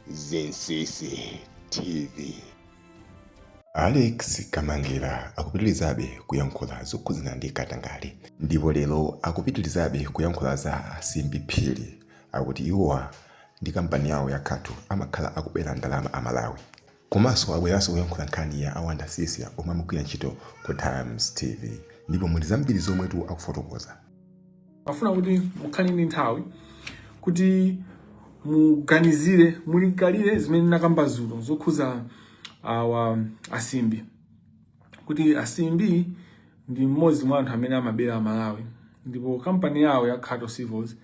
Zinsisi TV. Alex Kamangila akupitilizabe kuyankhula zokhuzana ndi katangale, ndipo lero akupitilizabe kuyankhula za asimbiphiri akuti iwowa ndi kampani yawo yakhatu amakhala akubera ndalama amalawi. Komanso abweranso kuyankhula nkhani ya awanda sisi omwe amagwira ntchito ku Times TV, ndipo muli zambiri zomwetu akufotokoza. Afuna kuti mukhale ndi nthawi kuti muganizire mulingalire zimene nakamba zulo zokhuza awa asimbi, kuti asimbi ndi mmodzi mwa anthu amene amabera amalawi, ndipo kampani yawo ya Khato Civils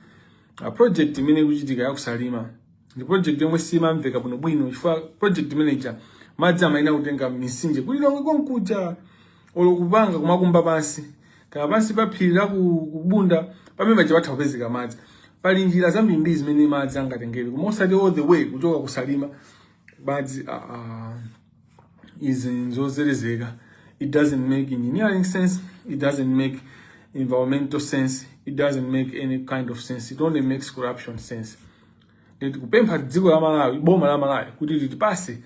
project imene ikuchitika yakusalima ndi project yomwe simamveka bwinobwino chifukwa project manager madzi amaina kutenga misinje kulilongo konkuja olokupanga kumakumba pansi kana pansi pa phiri la kubunda pamene maja pathapezeka madzi. Pali njira zambiri zimene madzi angatengere kumosati all the way kuchoka kusalima madzi izinzozerezeka. It doesn't make engineering sense, it doesn't make environmental sense, it doesn't make any kind of sense, it only makes corruption sense. Kupempha dziko la Malawi, boma la Malawi kuti litipase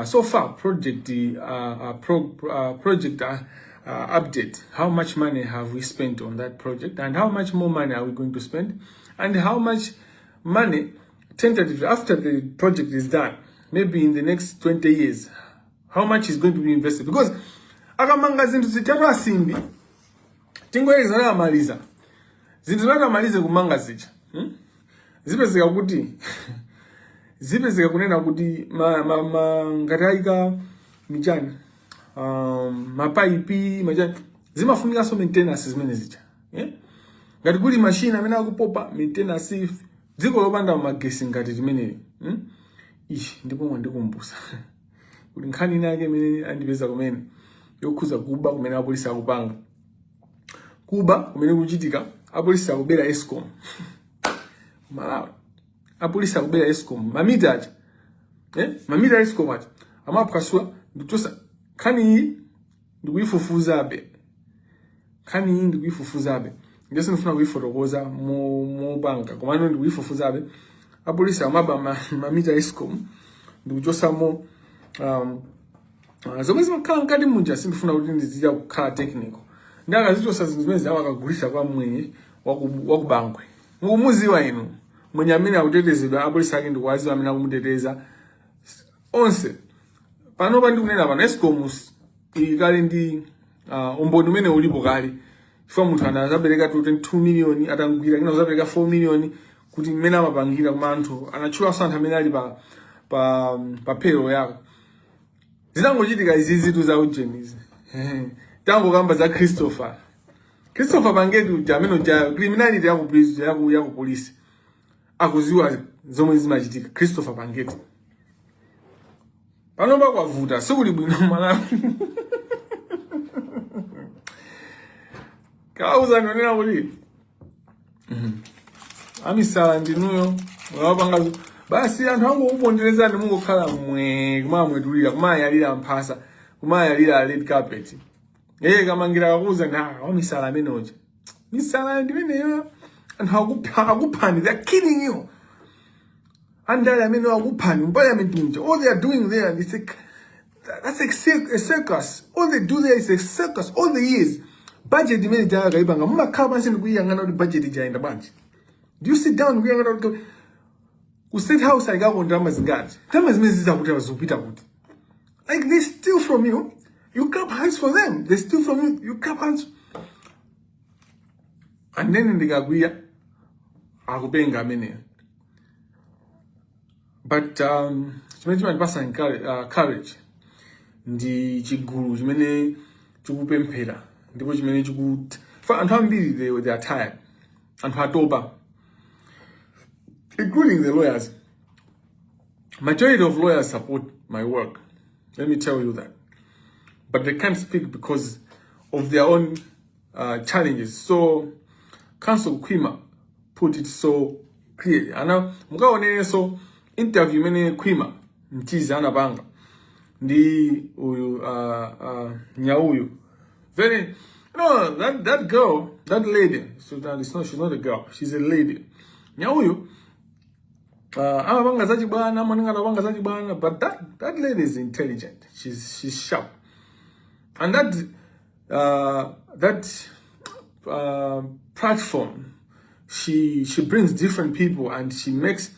so far project update. How much money have we spent on that project, and how much more money are we going to spend, and how much money tentatively after the project is done, maybe in the next 20 years, how much is going to be invested? Because akamanga zinthu zichatu asimbi tingoyeza na amaliza zinthu zake amalize kumanga zicha zipezeka kuti zipezeka kunena kuti ngataika michani mapaipi majani zimafunika so maintenance zimene zicha ngati kuli machine amene akupopa maintenance dziko lopanda magesi ngati limene ndipo mwandikumbusa kuti nkhani nake imene andipeza kumene yokhuza kuba kumene apolisi akupanga kuba kumene kuchitika apolisi akubera Eskom Malawi apolisi akubera Eskom mamita aja mamita Eskom aja amapakaswa ndikuchosa khani ndikuyifufuzabe ngese ndifuna kuyifotokoza mopanga komano ndikuyifufuzabe apolisi amaba mamita Eskom ndikuchosamo zomwe zimakhala mkati munja sindifuna kuti ndizija kukhala technical ndakazichosa zinthu zimene zawakagulisa kwa mwenye wakubangwe mukumuziwa inu mwenye amene akutetezedwa apolisi ake ndikuwaziwa amene akumuteteza onse panopa ndikunena pano Eskom ikali ndi umboni umene ulipo kale chifukwa munthu anazapereka 2 million atangwira kina kuzapereka 4 million kuti mmene amapangira kuma anthu anatchula anthu amene ali pa payroll yako. Zinangochitika izi zitu za ujenizi tango kamba za Christopher Pangetu jameno ja criminality yaku police akuziwa zomwe zimachitika. Christopher Pangetu panopa kwavuta sikuli bwino Malawi kauza nonena kuti amisala ndinuyo wapanga basi anthu angu kuponderezani mungokhala kumamwetulira kumayalira mphasa kumayalira red carpet Kamangila akuza wamisala amenoja misala ndimeneyo anthu akuphani, they are killing you. Andale amene akuphani parliament munja, all they are doing there is that's a circus. All they do there is a circus all the years. Budget imene jaya kaibanga mumakhala pansi ndikuyangana kuti budget jaenda bwanji. Do you sit down kuyangana kuti ku state house ayikako ndalama zingati ndalama zimene zizakuti azopita kuti like they steal from you, you clap hands for them. They steal from you, you clap hands. And then ndikagwiya akupenga amene. But chimene chimandipasa courage ndi chigulu chimene chikupemphera ndipo chimene chikuti for anthu ambiri they are tired, anthu atopa, including the lawyers. Majority of lawyers support my work, let me tell you that, but they can't speak because of their own challenges. So Counsel Kwima put it so clearly. Ana mukaonene so interview mene Kwima mchizi anapanga ndi uyu nyauyu very that girl, that lady, so that she's not a girl, she's a lady. Nyauyu But that lady is intelligent. She's sharp. And that platform, she brings different people and she makes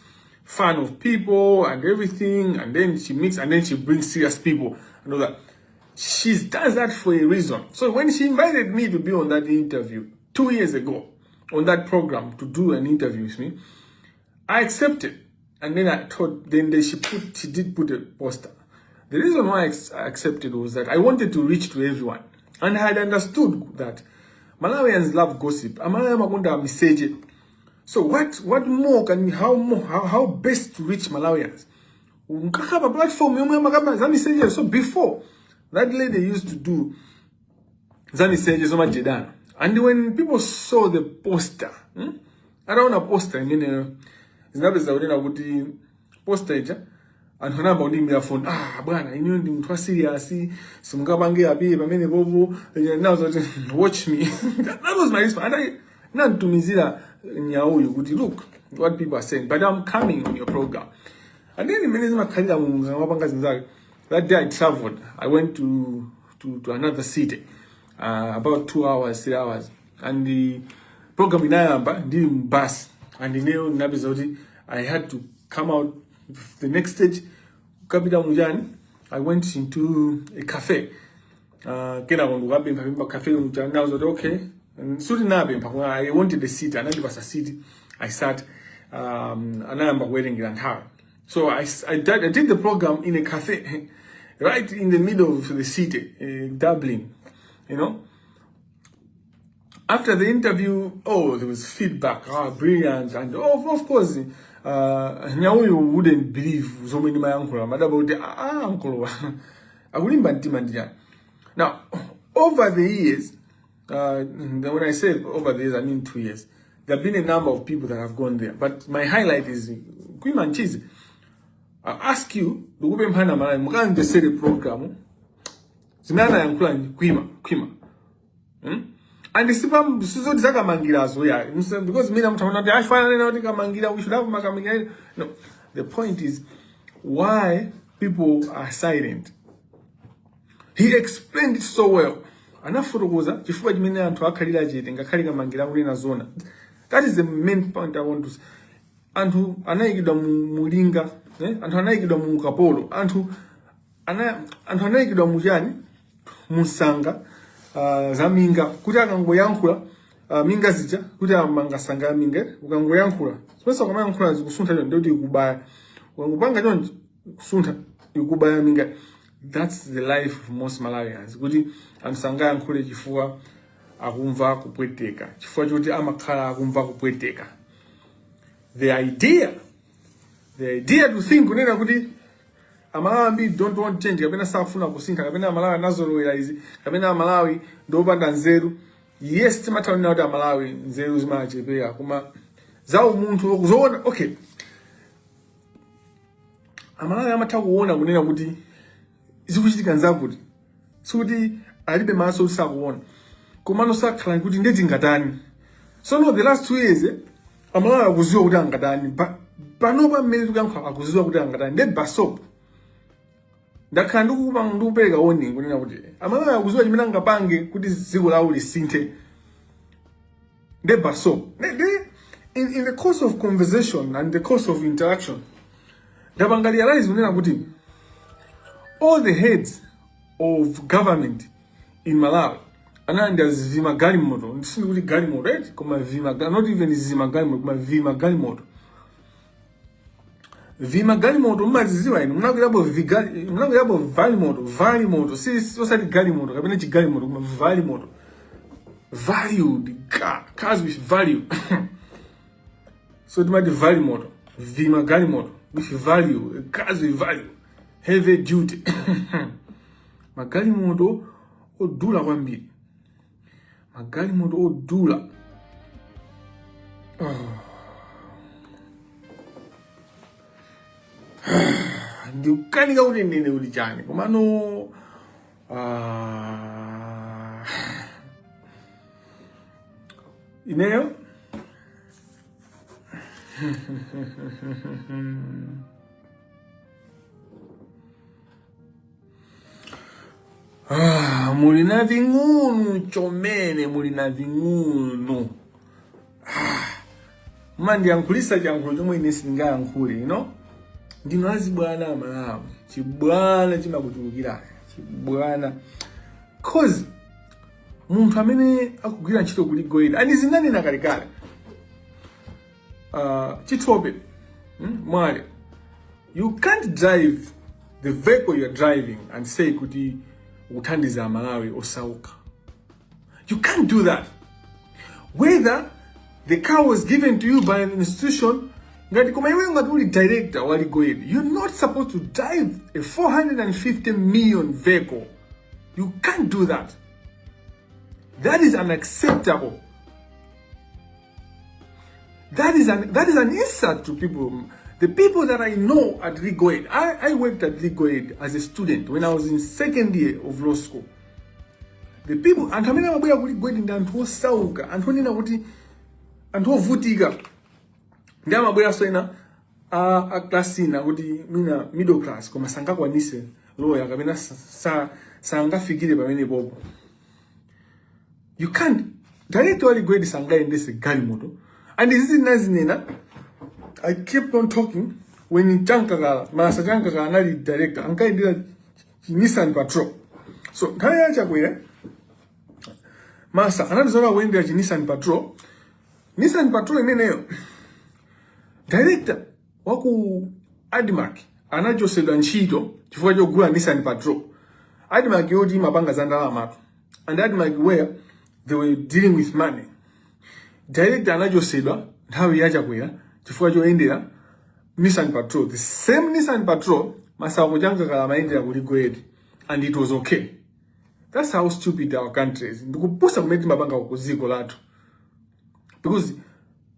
fun of people and everything, and then she brings serious people and all that. She does that for a reason. So when she invited me to be on that interview 2 years ago, on that program, to do an interview with me, I accepted. And then I thought, she did put a poster. The reason why I accepted was that I wanted to reach to everyone. And I had understood that Malawians love gossip. So what more can how best to reach Malawians? Platform. So before, that lady used to do Zinsisi TV. And when people saw the poster, I don't know poster, I mean, it's not a poster, and when I'm on my phone, bwana, I knew him too serious. Simgabange abi, bamene bobo. Now watch me. That was my response. And I, not to Mizira, you would look what people are saying, but I'm coming on your program. And then that day I traveled. I went to another city, about 2 hours, 3 hours, and the program in Ayamba didn't bus. And the new Nabizodi, I had to come out. The next stage, I went into a cafe. Cafe, okay. And I wanted a seat, and I was a seat. I sat, and I'm waiting in her. So I did the program in a cafe, right in the middle of the city, Dublin, you know. After the interview, there was feedback, brilliant, and of course, now you wouldn't believe so many my uncle, but about the uncle, I wouldn't ban. Now, over the years, when I say over the years, I mean 2 years. There have been a number of people that have gone there, but my highlight is Queen and Cheese. I ask you, the woman Panama, the say the program. Zimana and Quima. And the Sipam Suzo Kamangila as well. Because me, I finally know the Kamangila, we should have Makamangila. No, the point is why people are silent. He explained it so well. Enough for Rosa, if what mean to Akarila Jeting, Akarika Mangila in a zona. That is the main point I want to say. And who Anagida Muringa, and Hanagida Mukapolo, and who Hanagida Mujani, Musanga. Zaminga kutaka ngoyankula minga zija kutaka manga sanga minga ukangoyankula sipesa kama yankula zikusunta ndio kubaya ukangupanga ndio kusunta ukubaya minga. That's the life of most Malawians. Kuti amsanga yankule chifua akumva kupweteka chifua choti amakhala akumva kupweteka. The idea to think kunena kuti Malawi don't want change. Kapena safuna kusinta. Kapena Malawi nazolo ilaizi. Kapena Malawi ndopanda nzeru. Yes, timata na oda Malawi nzeru zimachepea. Kuma zao muntu okuzoona. Okay. Malawi amata kuona kunena kuti izikuchitika nzakuti. Suti alibe maso sakuona. Kuma no sakhala kuti ndeti ngatani. So no, the last 2 years Malawi akuziwa kuti angatani. Panopa mmene tukankha akuziwa kuti angatani. Ndeti basop. Ndakanduku ndupeleka warning kunena kuti Malawi akuziwa chimene ngapange kuti ziko lawo lisinthe. So in the course of conversation and the course of interaction, ndabanga realize kunena kuti all the heads of government in Malawi there's vima galimoto. Ndisini kuti galimoto, right? Koma vima, not even zima galimoto, koma vima galimoto. Vima galimoto maziziwa ino munakuyabo valimoto si osati galimoto kapena chigalimoto kuma valimoto valued cars with value. So timati valimoto vima galimoto with value, cars with value, heavy duty. Magalimoto odula kwambiri, magalimoto odula. Ndikanika kuti ndine uli chani komano ineyo mulina ving'unu chomene mulina ving'unu. Mandi yankulisa chankhulo chomwe ine singayankhule, you know? Ndino azibwana amalamu. Chibwana chimakuchulukira. Chibwana. Cause munthu amene akugwira ntchito kuli goyeda. Andizindani na kalikale. Chitope. Mwale. You can't drive the vehicle you're driving and say kuti uthandiza amalawi osauka. You can't do that. Whether the car was given to you by an institution, ngati koma iwe ngati uli director wali goyeda, you're not supposed to drive a 450 million vehicle. You can't do that. That is unacceptable. That is an insult to people. The people that I know at Ligoed, I worked at Ligoed as a student when I was in second year of law school. The people, and hamina mabuya kuli Ligoed ndi anthu osauka, anthu onena kuti anthu ovutika. Ndi mabuya soina a class ina kuti mina middle class koma sangakwanise lawyer kapena sangafikire pamene popo. You can't. Director wali Ligoed sangaendese galimoto. And this is nazinena. I kept on talking when Chankagala, Master Chankagala, anali director, and kind of Nissan Patrol. So, Kaya Chakwe, Master, another sort of when there's Nissan Patrol, director, Waku Adimak, Anajo Sedanchito, before you go Nissan Patrol. Adimak Yodi Mabanga Zandala map, and Adimak where they were dealing with money. Director Anajo Seda, how we Yajakwea. Before you ended Nissan Patrol, the same Nissan Patrol, Masawujanga Kalamaindia would go ahead, and it was okay. That's how stupid our country is. Because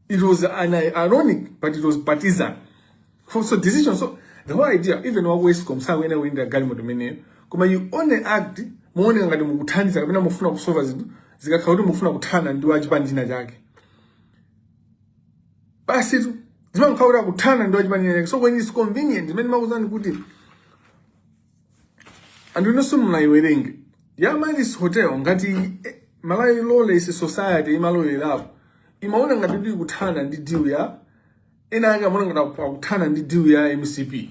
it was ironic, but it was partisan. So decision, so the whole idea, even when West comes out when I win the Galimo, come you only act morning and the Mutans, I mean, I'm of solvers, Zikaudu Mufuna Mutan and do Ajbandina Jag. Basi zima mkaura kutana ndo ajibani. So when it's convenient, meni mauzani kuti. And you know some na iwerengi. Yama this hotel ngati malai lole is society imalo ilavu. Imaona ngati kutana ndi deal ya. Ina aga mwana ngati kutana ndi deal ya MCP.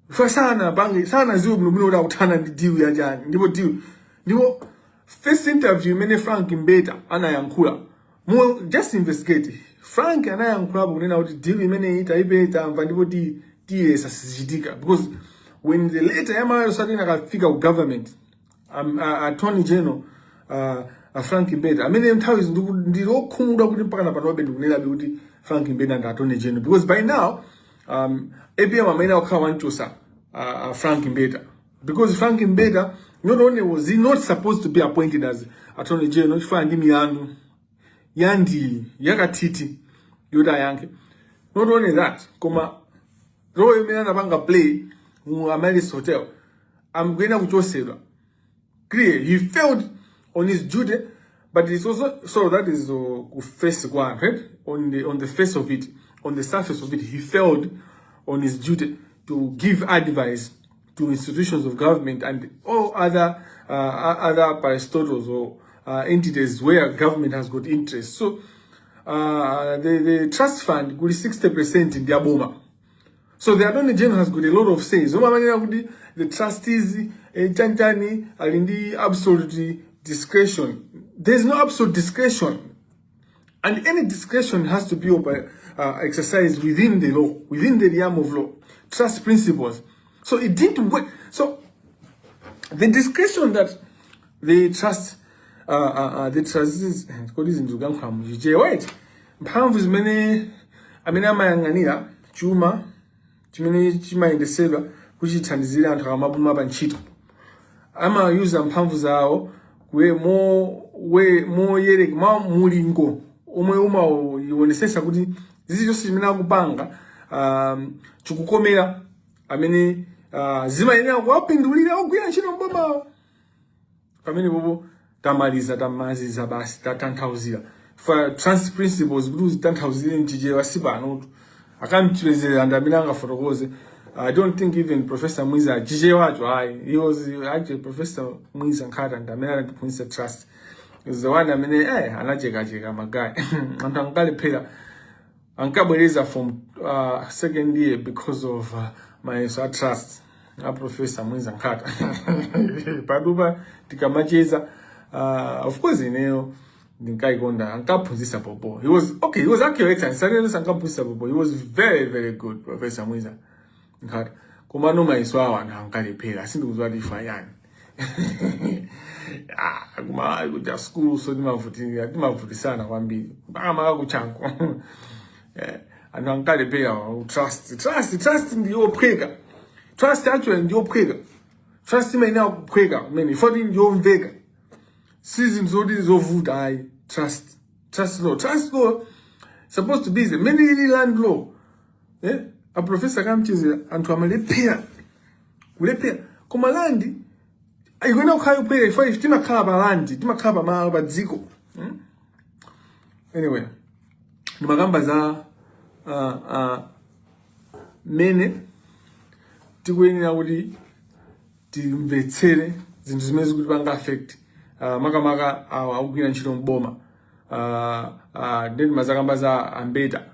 Fa sana bangi sana ziwe mnubuno kutana ndi deal ya jani. Ndipo deal. Ndipo first interview mene Frank Mbeta ana yankula. Just investigate. Frank and I am club when I would deal with many Taipei and Vandibody TS because when the later MRI starting a figure of government, Attorney General, Frank Mbeta, I mean, them tells the all Kumuda wouldn't partner but Robin Frank Mbeta and Attorney General because by now, APM may now come to Frank Mbeta because Frank Mbeta not only was he not supposed to be appointed as Attorney General, Yandi yakatiti yoda yanke. Not only that, koma roe mena banga play mu Amaris Hotel. I'm going to Joseph. Clear, he failed on his duty, but it's also so that is face one, right? On the face of it, on the surface of it, he failed on his duty to give advice to institutions of government and all other parastatals or entities where government has got interest. So the trust fund got 60% in their boma. So the Attorney General has got a lot of say. So the trustees Chantani are in the absolute discretion. There's no absolute discretion. And any discretion has to be exercised within the law, within the realm of law. Trust principles. So it didn't work. So the discretion that the trustees kodi zinduga nkhamu jije wait mphamvu zimene amene amayang'anira chuma chimene chimayendesedwa kuchithandizira anthu akamabuma pa ntchito amayuza mphamvu zawo moyereka mulingo omwe umaonesesa kuti zilizonse zimene akupanga chikukomera amene zimayenera kuwapindulira ogwira ntchito mboma pamene popo tamaliza tamaziza basi tatanthauzira for trust principles kuti uzitanthauzire mchije wasibano akamchibezera ndamilanga fotokoze. I don't think even Professor Mwiza jije wacho he was actually Professor Mwiza Nkata ndamela ndiphunzitsa trust. Is the one anacheka magai anthu ankalephera ankabwereza from second year because of my trust Professor Mwiza Nkata. Padupa tikamacheza of course ndikaikonda ankaphunzitsa popo. He was actually excellent. Sangene sankaphunzitsa popo. He was very, very good, Professor Mwiza Nkata. Koma no maiswa anthu ankalephera sindikuzwa tifa yani. Kuma kuja school so timavutisana kwambiri mpaka makakuchanko. Anthu ankalephera trust ndiyophweka. Trust actually ndiyophweka. Trust imene kuphweka kumene ifoti ndiyomveka. Season zodi zovuta hayi trust law supposed to be the many land law. A professor kamchizira anthu amalephera kulephera koma landi ayigona ukhayo phera if timakhala pa landi timakhala pa malo pa dziko. Anyway ndimakamba za mene tikuyenera kuti timvetsere zinthu zimene zikuti panga affect makamaka akugwira ntchito mboma. Then mazakamba za ambeta.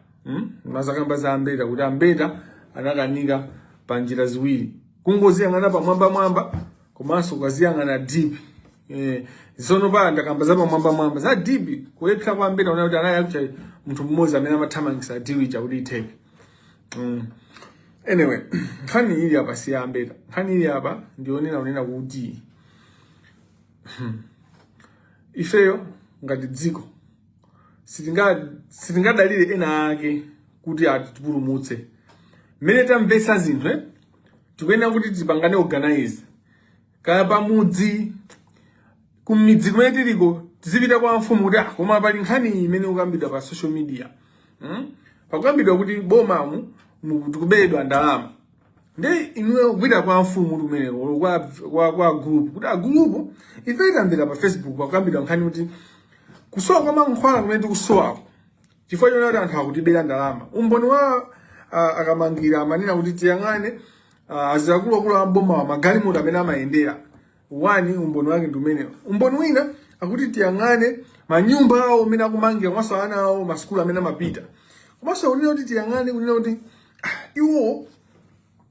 Mazakamba za ambeta kuti ambeta anakanika pa njira ziwiri. Kungoziyang'ana pa mwamba komanso ukaziyang'ana deep. Zono pa ndakamba za pa mwamba za deep kulephera kwa ambeta unakuti anayakucha munthu mmodzi amene amathamangisa diwicha kuti itheke. Anyway nkhani ili apa siya ambeta. Nkhani ili apa ndionena kuti ifeyo ngati dziko sitingadalire ena ake kuti atipulumutse. Mmene tamvetsa zinthu tikuyenera kuti tipangane organize kaya pamudzi kumidzi kumene tiliko tizipita kwa mfumu kuti koma pali nkhani imene ukambidwa pa social media. Pakukambidwa kuti bomamu tikubedwa ndalama. Nde inuwe kupita kwa mfumu kumene kwa group kuti group ife tambira pa Facebook pakukambidwa nkhani kuti kusowa kwa mankhwala kumene tikusowa chifukwa chonera anthu akutibera ndalama. Umboni wa Kamangila amanena kuti tiyang'ane azakuluakulu amboma wa magalimoto amene amayendera. Wani umboni wake ndi umenewo. Umboni wina akuti tiyang'ane manyumba awo amene akumangira komanso ana awo masukulu amene amapita. Komanso kunena kuti tiyang'ane kunena kuti iwo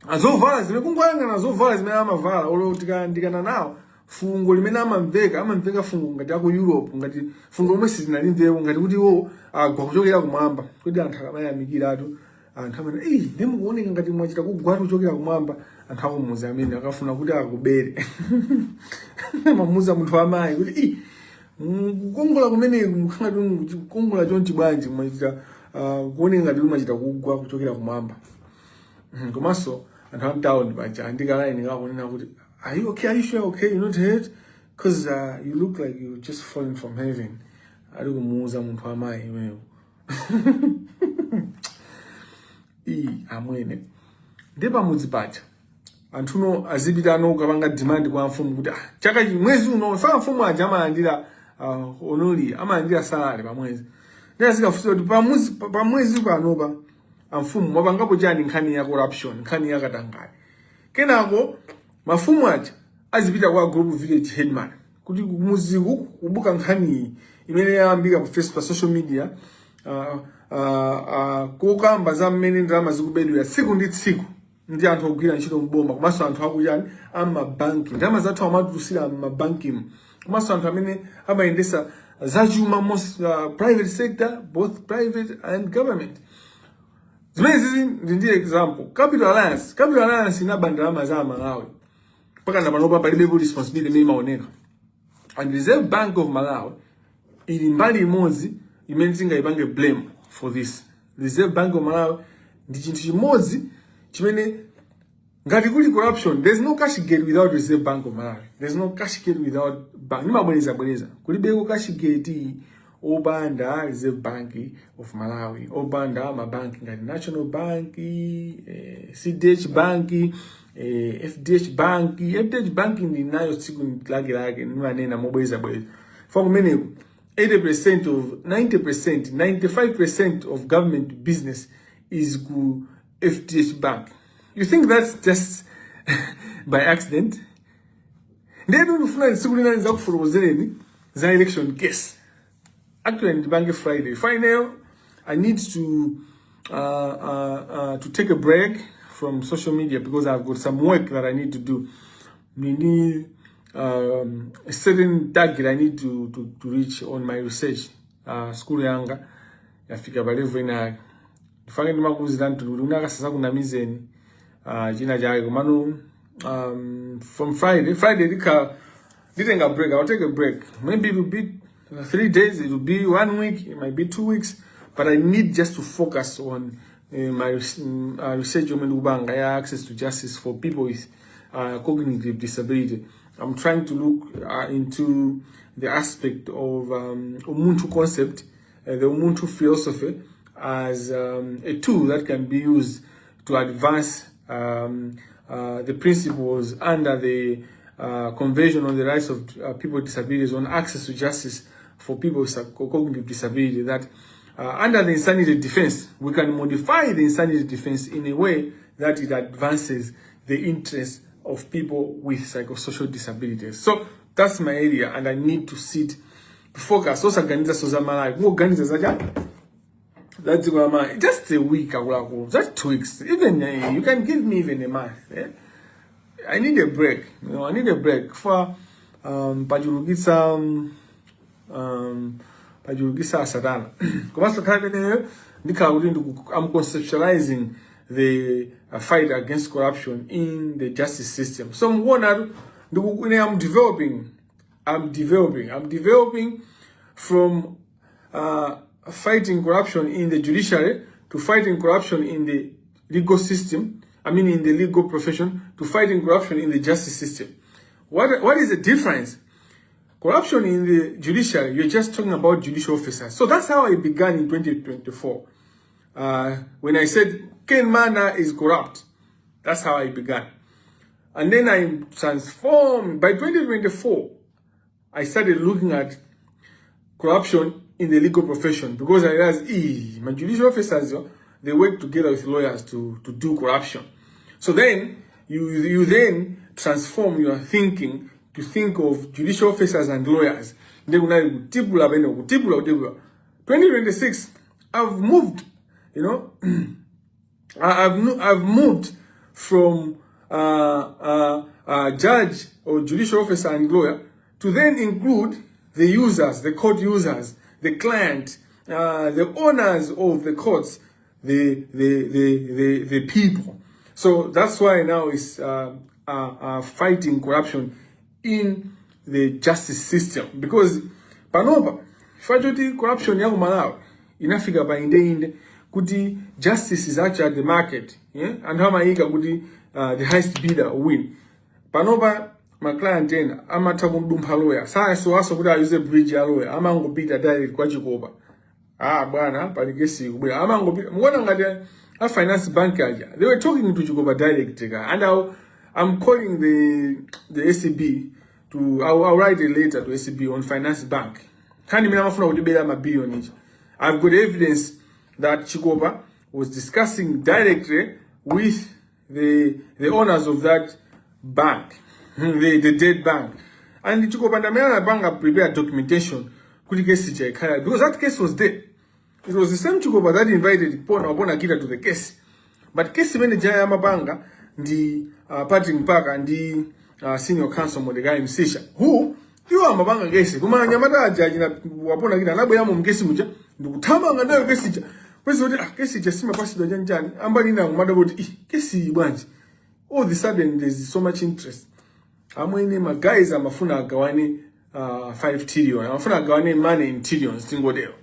azovala zimene kungoyang'ana zovala zimene amavala olo tikayandikana nawo fungo limene amamveka fungo ngati ako Europe ngati fungo lomwe silinalimveko ngati kuti iwo agwa kuchokera kumwamba kuti anthu akamayamikiratu anthu amene ndimukuoneka ngati mwachita kugwa kuchokera kumwamba anthu akumuzi amene akafuna kuti akubere. Mamuza munthu amayi kuti kukongola kumene mukangati kukongola chonchi bwanji mwachita kuoneka ngati mwachita kugwa kuchokera kumwamba. Komanso anthu amtown baja ndikalaini ngakunena kuti are you okay? Are you sure okay? You're not hurt? Because you look like you just falling from heaven. Ari kumuuza munthu amayi imeyo. Amwene. Ndipo mudzi pacha. Anthu no azipita no kapanga demand kwa mfumu kuti chaka mwezi uno fa mfumu aja amalandira onoli amalandira salary pa mwezi. Ndiyazika fuso kuti pa mwezi panopa amfumu mapangapo chani nkhani ya corruption, nkhani ya katangale. Kenako mafumu aja azipita kwa group village headman kuti kumuziku kubuka nkhani imene yayambika pa Facebook social media kukamba za mmene ndalama zikubedwa tsiku ndi tsiku ndi anthu ogwira ntchito mboma komanso anthu akuyani amabanki ndalama zathu amatusira mabanki komanso anthu amene amayendesa zachuma most private sector, both private and government. Zimenezi ndi example. Capital Alliance inaba ndalama za Malawi paka ndapanopa palibe responsibility imene imaoneka. And Reserve Bank of Malawi ili mbali imodzi imene tingayipange blame for this. Reserve Bank of Malawi ndi chinthu chimodzi chimene ngati kuli corruption, there's no cash gate without Reserve Bank of Malawi. There's no cash gate without bank. Nimabweleza kulibeko cash gate obanda Reserve Bank of Malawi, obanda mabanki ngati National Bank, CDH Bank, FDH Bank. FDH Bank ndi nayo tsiku lake nimanena mobweza. For kumeneko 80% of 90%, 95% of government business is ku FTH Bank. You think that's just by accident? They don't find Sugulinans up for the election case. Actually, in the bank Friday. Final, I need to take a break from social media because I've got some work that I need to do. Meaning a certain target I need to reach on my research. School yanga yafika balevu ina fanga ndima kuzidantu lunaka sasa kuna mizeni jina jayo manu from Friday didn't a break. I'll take a break. Maybe it will be 3 days, it will be 1 week, it might be 2 weeks, but I need just to focus on my research on access to justice for people with cognitive disability. I'm trying to look into the aspect of Ubuntu concept, the Ubuntu philosophy, as a tool that can be used to advance the principles under the Convention on the Rights of People with Disabilities on access to justice for people with cognitive disability. That under the insanity defense, we can modify the insanity defense in a way that it advances the interests of people with psychosocial disabilities. So that's my area, and I need to sit to focus. Those organizations are my life. That's just a week, just 2 weeks. Even you can give me even a month. Eh? I need a break. I need a break for pajurugisa sadana. I'm conceptualizing the fight against corruption in the justice system. So I'm developing from fighting corruption in the judiciary to fighting corruption in the legal system. In the legal profession, to fighting corruption in the justice system. What is the difference? Corruption in the judiciary, you're just talking about judicial officers. So that's how I began in 2024. When I said Ken Mana is corrupt, that's how I began. And then I transformed. By 2024, I started looking at corruption in the legal profession because I realized, my judicial officers, they work together with lawyers to do corruption. So then you then transform your thinking to think of judicial officers and lawyers. 2026, I've moved, I've moved from judge or judicial officer and lawyer to then include the users, the court users, the client, the owners of the courts, the people. So that's why now is fighting corruption in the justice system. Because panoba, fighting corruption yangu Malawi, inafika by inde kuti justice is actually at the market, and how maika kuti the highest bidder win. Panoba my client then amata kumdumpa lawyer. Saa so aso kuti use bridge ya lawyer, ama ngobida direct kwa Chikopa. Bwana paligesi kubira ama ngobida. Mwana ngati a finance bank aja. They were talking to Chikopa direct, and I'm calling the SCB to I'll write a letter to SCB on finance bank. I've got evidence that Chikopa was discussing directly with the owners of that bank, the dead bank. And the Chikopa and the bank prepared documentation because that case was dead. It was the same Chikopa that invited Pona Kita to the case. But case manager Yamabanga, the Patrick Park and the senior counsel Modegai Msiska, who you are Mabanga Gesi, Kuma Yamada judge Wapona Gina, Nabayam Gesi Muja, Tama and no Gesi. President Gesi Jasima Pastor Jan, Ambarina, Motherwood, Gesi Bunch. All of a sudden, there's so much interest. I'm winning my guys, I'm a Funa Gawani 5 trillion. I'm Funa Gawani money in trillions, Tingodale.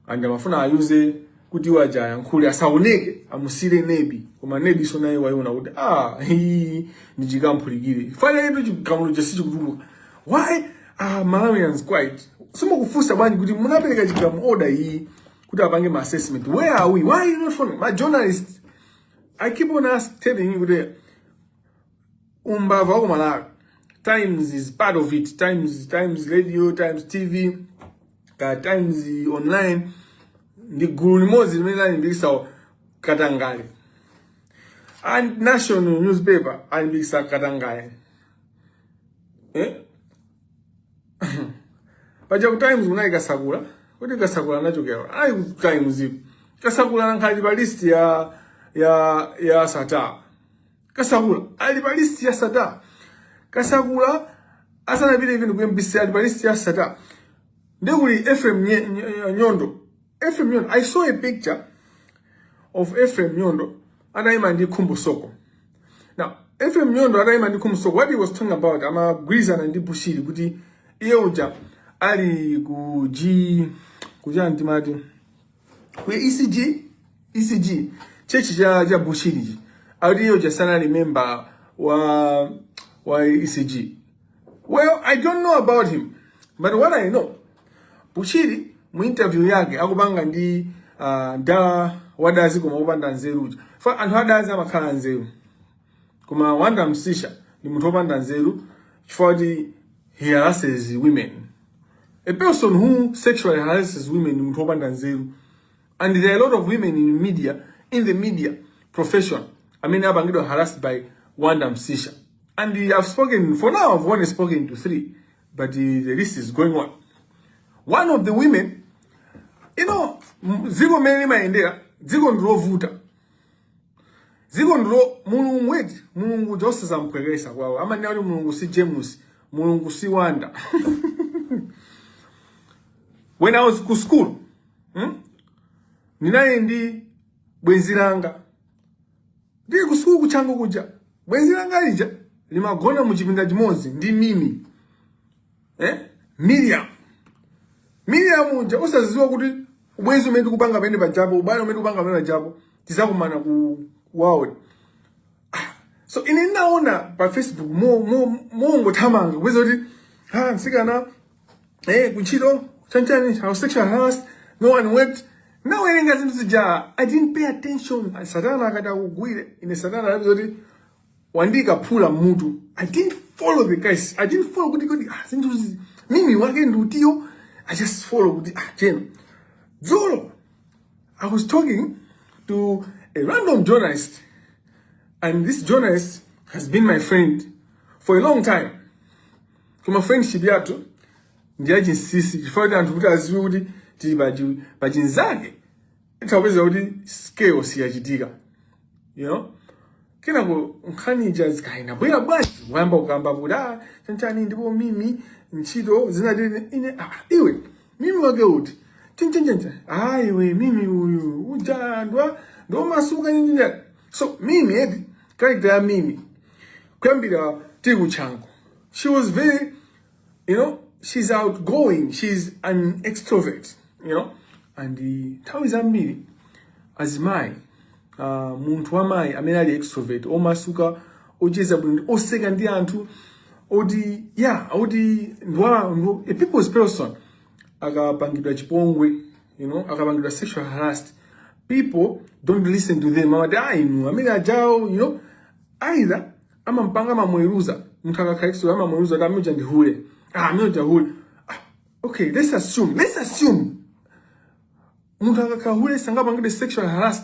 And I'm Funa use Kudiwaja and Kulia Saunege, Amusile Nebi, Kuma Nebi Sona Wayuna would he Nijigam Purigiri. Finally, you come to just why are Malawians quiet? Some of the one could Munabega order he could have my assessment. Where are we? Why are you not from my journalist? I keep on telling you there. Times is part of it. Times radio, times TV. ka Times online ndi gulu limodzi limene alimbikitsa Katangale, and national newspaper alimbikitsa Katangale. Paja ku Times munali Kasakula, kuti Kasakula anachokera ali ku Times ipo. Kasakula ankhali pa list ya Sata. Kasakula ali pa list ya Sata. Kasakula asanapite even ku MBC ali pa list ya Sata. Ndekuli FM Nyondo. FM Nyondo, I saw a picture of FM Nyondo anaima ndi Khumbo Soko. Now, FM Nyondo anaima ndi Khumbo Soko, what he was talking about, amagwirizana ndi Bushiri kuti iye uja ali kuja ntimati ku ECG church ja Bushiri. Ali iye uja sana member wa ECG. Well, I don't know about him, but what I know, Bushiri mu interview yake akubanga ndi da wadazi kuma upanda nzeru. For anthu adazi amakhala nzeru. Kuma wanda msisha ni munthu opanda nzeru for he harasses women. A person who sexually harasses women ni munthu opanda nzeru. And there are a lot of women in the media profession. I mean, I've been harassed by Wanda Msisha. And I've spoken, for now I've only spoken to 3, but the list is going on. One of the women, you know, zigo melima endea, zigo ndro vuta. Zigo ndro, mulungu jose za mkwegesa kwa ama nyari mulungu si James, mulungu si Wanda. When I was to school, ninaye ndi bwenziranga. Ndi ku school kuchangu kuja. Bwenziranga ija limagona mu chipinda chimodzi ndi Mimi. Miriam uja usaziziwa kuti ubwenzi umene kupanga pene pajapo, ubale umene kupanga pene pajapo, tizakumana ku world. So ine naona pa Facebook mo ngothamanga kweza kuti nsikana kuchito chanchani how sexual harassed, no one wept. Now when I didn't pay attention. Satana akata kugwire ine Satana alibizoti wandika pula mutu. I didn't follow the guys. I didn't follow kuti Zinsisi mimi wake ndutiyo. I just follow Jen. Zolo, I was talking to a random journalist, and this journalist has been my friend for a long time. Kuma friendship yato ndiya Zinsisi ifada ntukuta aziwudi ti bajinzake itaweza udi scale siyachitika, you know. Kina ko nkhani jazz kaina boya bwaji wamba ukamba buda chanchani ndipo mimi nchito zinadini ine iwe mimi wage uti chinchenche iwe mimi uyu ujandwa ndo masuka nyinyi. So mimi character ya mimi kwambira tiku changu, she was very, you know, she's outgoing, she's an extrovert, you know, and tawi zambiri azimai muntu wamai amene ali extrovert omasuka ocheza bwino oseka ndi anthu odi ndwa a people's person akapangidwa chipongwe, you know, akapangidwa sexual harassed, people don't listen to them. Inu amene ajao, you know, either amampanga mamweruza munthu akakhaikso amamweruza da mja ndihule mja hule. Okay, let's assume munthu akakahule sangapangidwe sexual harassed,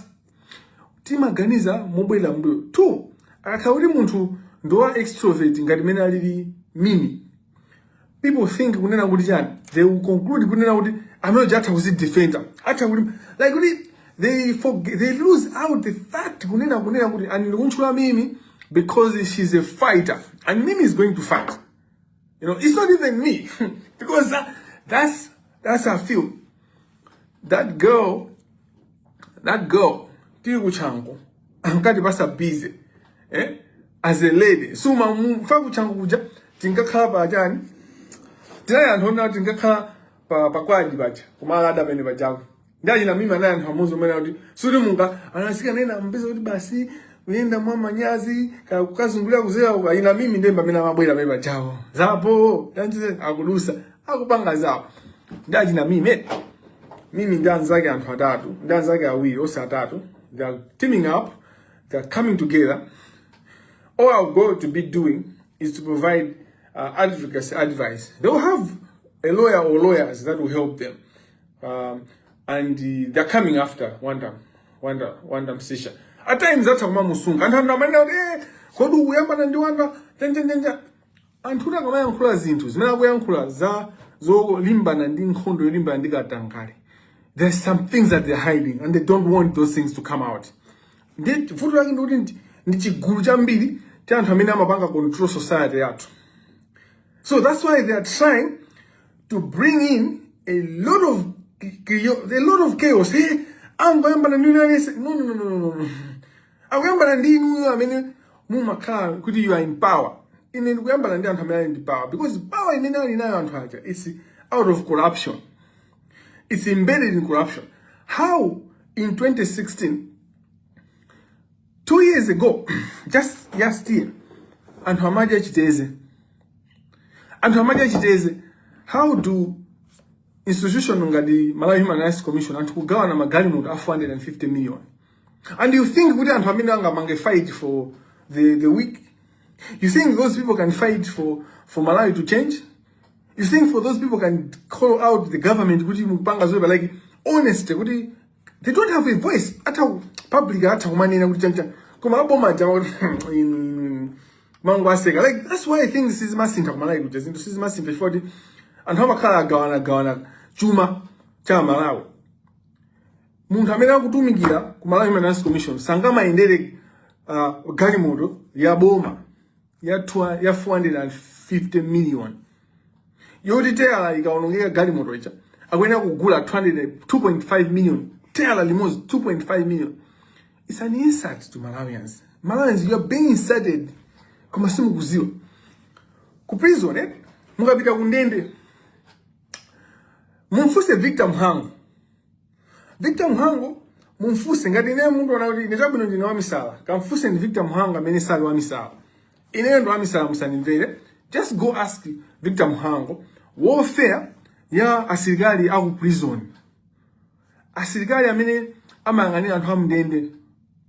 timaganiza mobwela mbuyo tu akakhauli munthu ndowa extrovert ngati mene alili Mimi. People think kunena kuti chani, they will conclude kunena kuti amene jatha kuzidefenda atha kuti like they lose out the fact kunena kuti andikuntchula Mimi because she's a fighter and Mimi is going to fight. You know, it's not even me because that's her field. That girl tiku changu ankati basa busy as a lady. So faku changu kuja tingakhala pa chani tinayi anthu ona tingakhala pa kwaji bacha kumala ada pene pachako ndaji na mimi anayi anthu amuzo mena kuti suri munga anasika nena mpesa kuti basi uyenda mwa manyazi kukazungulira kuzewa ina mimi ndemba mena mabwera pene pachako zapo yanjize akulusa akupanga zapo ndaji na mimi ndanzake anthu atatu ndanzake awiri ose atatu. They are teaming up, they are coming together. All I'm going to be doing is to provide advocacy advice. They will have a lawyer or lawyers that will help them. and they're coming after Wanda Msisha. At times that's Kuma Musunga. And I'm like, kodu uyamba ndi Wanda, anthu kama yankhula zinthu zimene akuyankhula za zolimbana ndi nkhondo yolimbana ndi katangale. There's some things that they're hiding and they don't want those things to come out. Futu lake ndikuti ndi chigulu chambiri cha anthu amene amapanga control society yathu. So that's why they are trying to bring in a lot of chaos. Hey, angoyambana ndi no. Akuyambana ndi inu amene mumakhala kuti you are in power. Ine ndikuyambana ndi anthu amene ali in power because power imene ali nayo anthu aja it's out of corruption. It's embedded in corruption. How in 2016, 2 years ago, just last year, and Hamaja Chiteze, how do institution nga the Malawi Human Rights Commission and kugawana magali mu 450 million? And you think we don't have fight for the weak? You think those people can fight for Malawi to change? You think for those people can call out the government, like honestly, they don't have a voice. At how public, at how many like that's why I think this is massive. This is massive before the and how gawana chuma cha Malawi. Muntu amene akutumikira ku Malawi Human Rights Commission sangama endere galimoto ya boma ya 450 million. Yodi tela ikaonongeka galimoto icha akwena kugula 2.5 million. Tela limozi 2.5 million. It's an insult to Malawians. Malawians, you are being insulted. Kama simu kuziwa. Ku prison mukapita kundende. Mumfuse Victor Mhango. Victor Mhango mumfuse ngati ne mundu anakuti netabwino ndine wamisala. Kamfuse ni Victor Mhango amene sali wamisala. Ine ndo wamisala musanimvere. Just go ask Victor Mhango warfare ya asilikali aku prison. Asilikali amene amang'anira anthu amndende.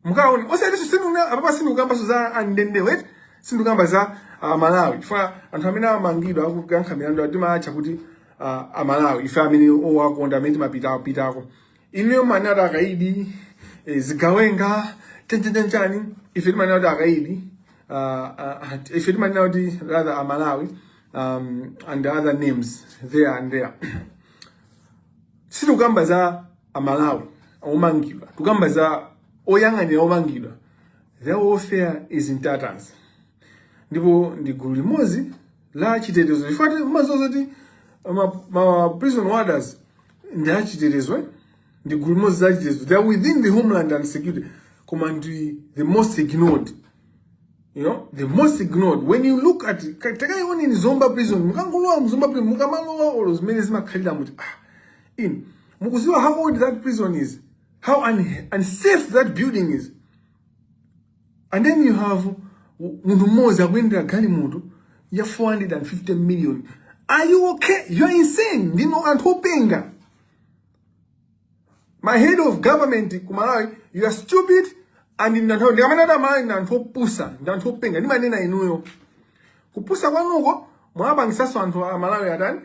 Mukaona osati sinunga apapa sinukamba za andende wet sinukamba za Malawi. Fa anthu amene amangidwa akugankha milandu adima acha kuti Malawi ife amene owakonda amene mapitako. Ino manada akaidi zigawenga tenchani ife manada akaidi if it might not be rather Malawi and the other names there and there. Situkamba za Malawi omangidwa tukamba za oyang'anira omangidwa, their warfare is in tatters. Ndipo ndigulu limozi la chitetezo ifati mazozoti ma prison warders ndi achitetezo ndigulu limozi za chitetezo. They are within the homeland and security command, the most ignored. You know, the most ignored. When you look at take one in Zomba prison, mukangolowa mzomba prison, mukamalowa or zimene zimakhalira muti in mukuziwa how old that prison is, how unsafe that building is. And then you have mundu mmoja kwenda gali mutu ya 450 million. Are you okay? You are insane. Ndino anthopenga. My head of government kumalawi, you are stupid. And in ndantho ndikamana mali ndanthopusa ndanthopenga ndi manena inuyo kupusa kwanuko mwabangisaso anthu amalawi atani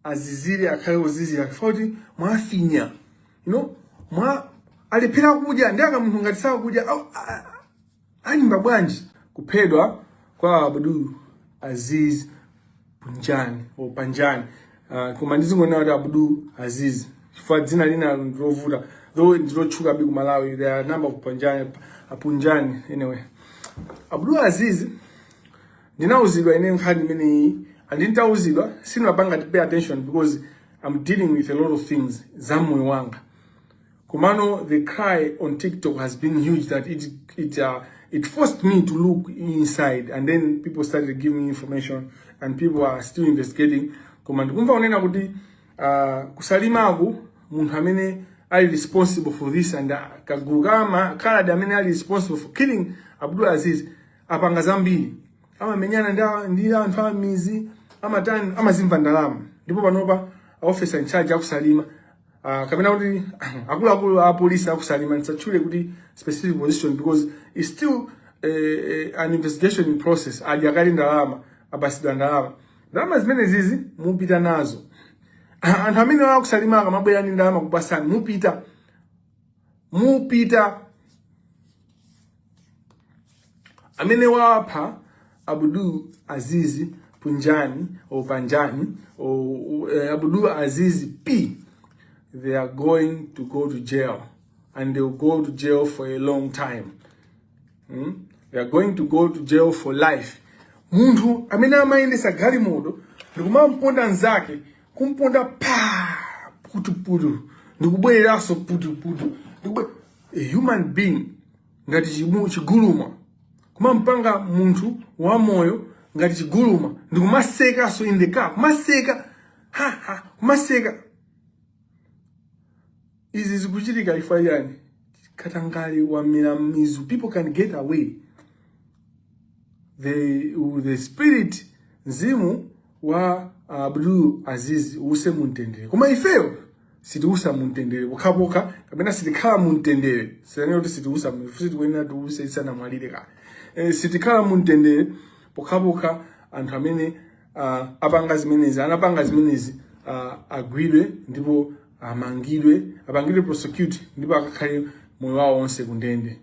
azizire akhale ozizira akufoti mwafinya, you know, mwa aliphera kudya ndanga munthu ngati sawa kudya alimba bwanji kuphedwa kwa Abdul Aziz Panjani koma ndizingona kuti Abdul Aziz chifukwa dzina lina lovuta though ndilochuka bi ku Malawi. There are a number of Punjani anyway. Abdul Aziz ndinauzidwa ine nkhani imene andintauzidwa sinapanga to pay attention because I'm dealing with a lot of things zamoyo wanga. Kumano the cry on TikTok has been huge that it forced me to look inside, and then people started giving me information and people are still investigating. Kumano kumva unena kuti kusalimako munthu amene are responsible for this and kagurugama kala amene are responsible for killing Abdul Aziz apanga zambiri amamenyana ndi anthu amizi amatani amazimva ndalama. Ndipo panopa officer in charge akusalima kapena kuti akulu a police akusalima nsachule kuti specific position because it's still an investigation in process. Ajakali ndalama abasidwa ndalama zimene zizi mupita nazo anthu amene akusalimaka mabwera ndi ndalama kupasani mupita amene wapha Abdul Aziz Punjani or Panjani or Abdul Aziz P, they are going to go to jail, and they will go to jail for a long time. They are going to go to jail for life. Muntu amene amayendesa galimoto ndikumamponda nzake kumponda pa putu ndikubwereraso putu a human being ngati chiguluma kumampanga muntu wa moyo ngati chiguluma ndikumaseka so in the car kumaseka izi zikuchitika ifa yani katangale wa mizu. People can get away. The spirit nzimu wa Abdul Aziz use muntendere koma ifeyo sitiusa muntendere pokapoka kapena sitikhala muntendere siyani kuti sitiusa mfuti kwena tuuse isana mwalire ka sitikhala muntendere pokapoka anthu amene apanga zimenezi anapanga zimenezi agwidwe ndipo amangidwe prosecute ndipo akakhale moyo wawo onse kundende.